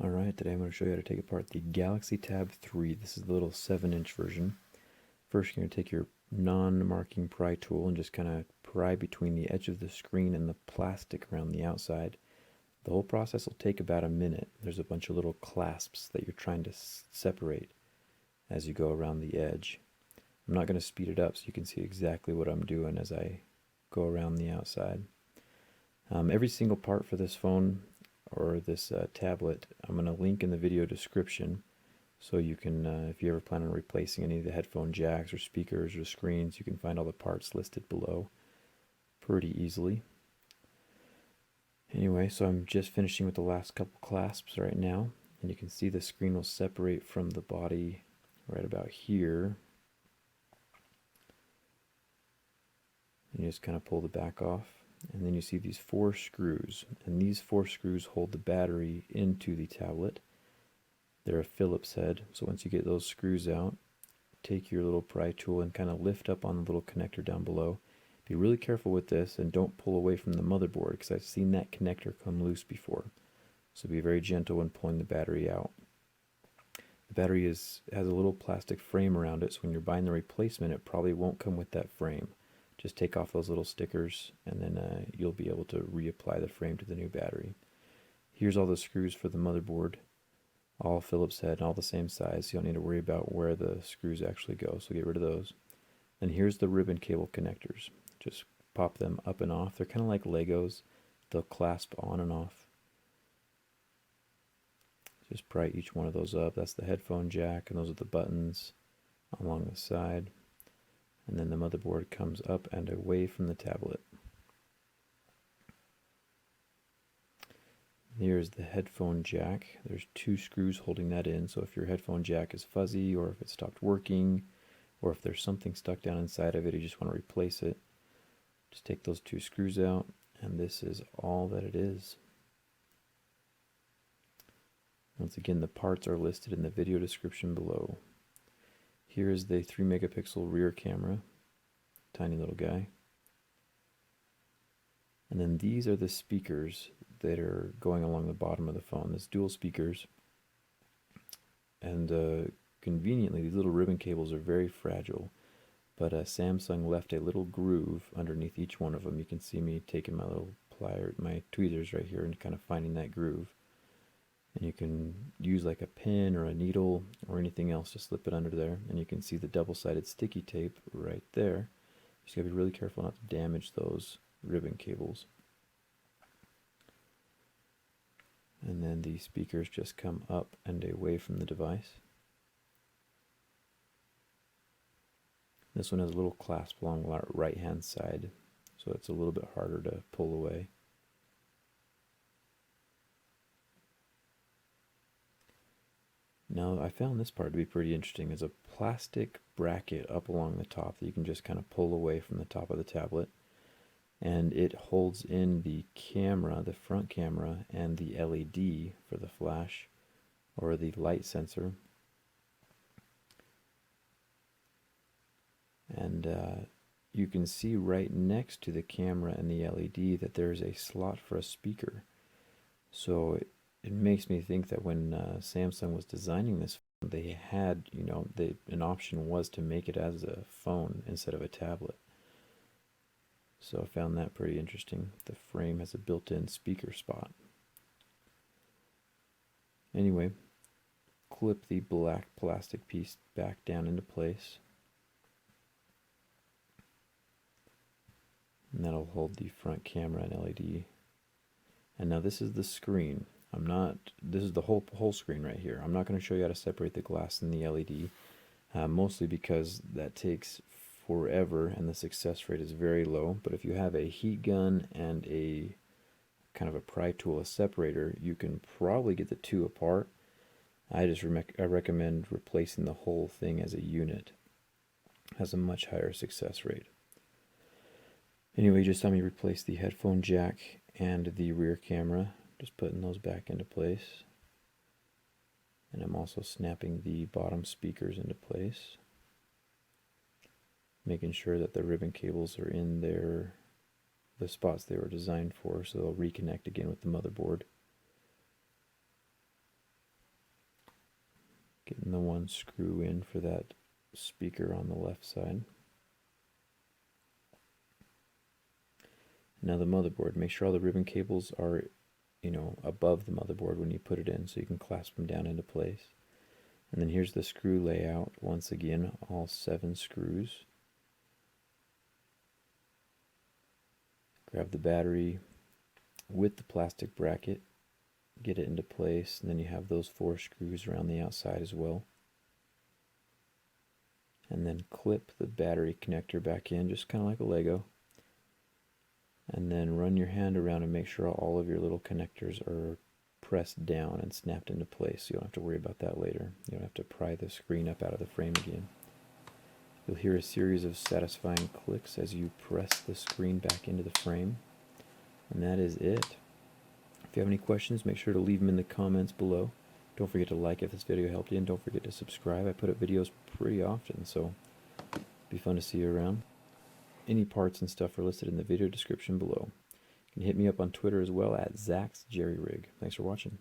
Alright, today I'm going to show you how to take apart the Galaxy Tab 3. This is the little 7-inch version. First, you're going to take your non-marking pry tool and just kind of pry between the edge of the screen and the plastic around the outside. The whole process will take about a minute. There's a bunch of little clasps that you're trying to separate as you go around the edge. I'm not going to speed it up so you can see exactly what I'm doing as I go around the outside. Every single part for this phone or this tablet, I'm going to link in the video description, so you can, if you ever plan on replacing any of the headphone jacks or speakers or screens, you can find all the parts listed below pretty easily. Anyway, so I'm just finishing with the last couple clasps right now, and you can see the screen will separate from the body right about here. And you just kind of pull the back off. And then you see these 4 screws, and these 4 screws hold the battery into the tablet. They're a Phillips head, so once you get those screws out, take your little pry tool and kind of lift up on the little connector down below. Be really careful with this and don't pull away from the motherboard, because I've seen that connector come loose before. So be very gentle when pulling the battery out. The battery has a little plastic frame around it, so when you're buying the replacement, it probably won't come with that frame. Just take off those little stickers, and then you'll be able to reapply the frame to the new battery. Here's all the screws for the motherboard, all Phillips head, all the same size, so you don't need to worry about where the screws actually go, so get rid of those. And here's the ribbon cable connectors. Just pop them up and off. They're kind of like Legos. They'll clasp on and off. Just pry each one of those up. That's the headphone jack, and those are the buttons along the side. And then the motherboard comes up and away from the tablet. Here's the headphone jack. There's 2 screws holding that in, so if your headphone jack is fuzzy, or if it stopped working, or if there's something stuck down inside of it, you just want to replace it, just take those 2 screws out, and this is all that it is. Once again, the parts are listed in the video description below. Here is the 3 megapixel rear camera, tiny little guy. And then these are the speakers that are going along the bottom of the phone. There's dual speakers. And conveniently, these little ribbon cables are very fragile. But Samsung left a little groove underneath each one of them. You can see me taking my little my tweezers right here and kind of finding that groove. And you can use like a pin or a needle or anything else to slip it under there. And you can see the double-sided sticky tape right there. You just gotta be really careful not to damage those ribbon cables. And then the speakers just come up and away from the device. This one has a little clasp along the right-hand side, so it's a little bit harder to pull away. Now, I found this part to be pretty interesting. There's a plastic bracket up along the top that you can just kind of pull away from the top of the tablet. And it holds in the camera, the front camera, and the LED for the flash, or the light sensor. And you can see right next to the camera and the LED that there's a slot for a speaker. So it makes me think that when Samsung was designing this phone, they had, an option was to make it as a phone instead of a tablet. So I found that pretty interesting. The frame has a built-in speaker spot. Anyway, clip the black plastic piece back down into place. And that'll hold the front camera and LED. And now this is the screen. This is the whole screen right here. I'm not going to show you how to separate the glass and the LED, mostly because that takes forever and the success rate is very low. But if you have a heat gun and a kind of a pry tool, a separator, you can probably get the 2 apart. I recommend replacing the whole thing as a unit. It has a much higher success rate. Anyway, you just saw me replace the headphone jack and the rear camera. Just putting those back into place. And I'm also snapping the bottom speakers into place. Making sure that the ribbon cables are in the spots they were designed for, so they'll reconnect again with the motherboard. Getting the one screw in for that speaker on the left side. Now the motherboard, make sure all the ribbon cables are, above the motherboard when you put it in, so you can clasp them down into place. And then here's the screw layout. Once again, all 7 screws. Grab the battery with the plastic bracket, get it into place, and then you have those 4 screws around the outside as well. And then clip the battery connector back in, just kind of like a Lego. And then run your hand around and make sure all of your little connectors are pressed down and snapped into place, so you don't have to worry about that later. You don't have to pry the screen up out of the frame again. You'll hear a series of satisfying clicks as you press the screen back into the frame. And that is it. If you have any questions, make sure to leave them in the comments below. Don't forget to like if this video helped you, and don't forget to subscribe. I put up videos pretty often, so it'll be fun to see you around. Any parts and stuff are listed in the video description below. You can hit me up on Twitter as well at ZachsJerryRig. Thanks for watching.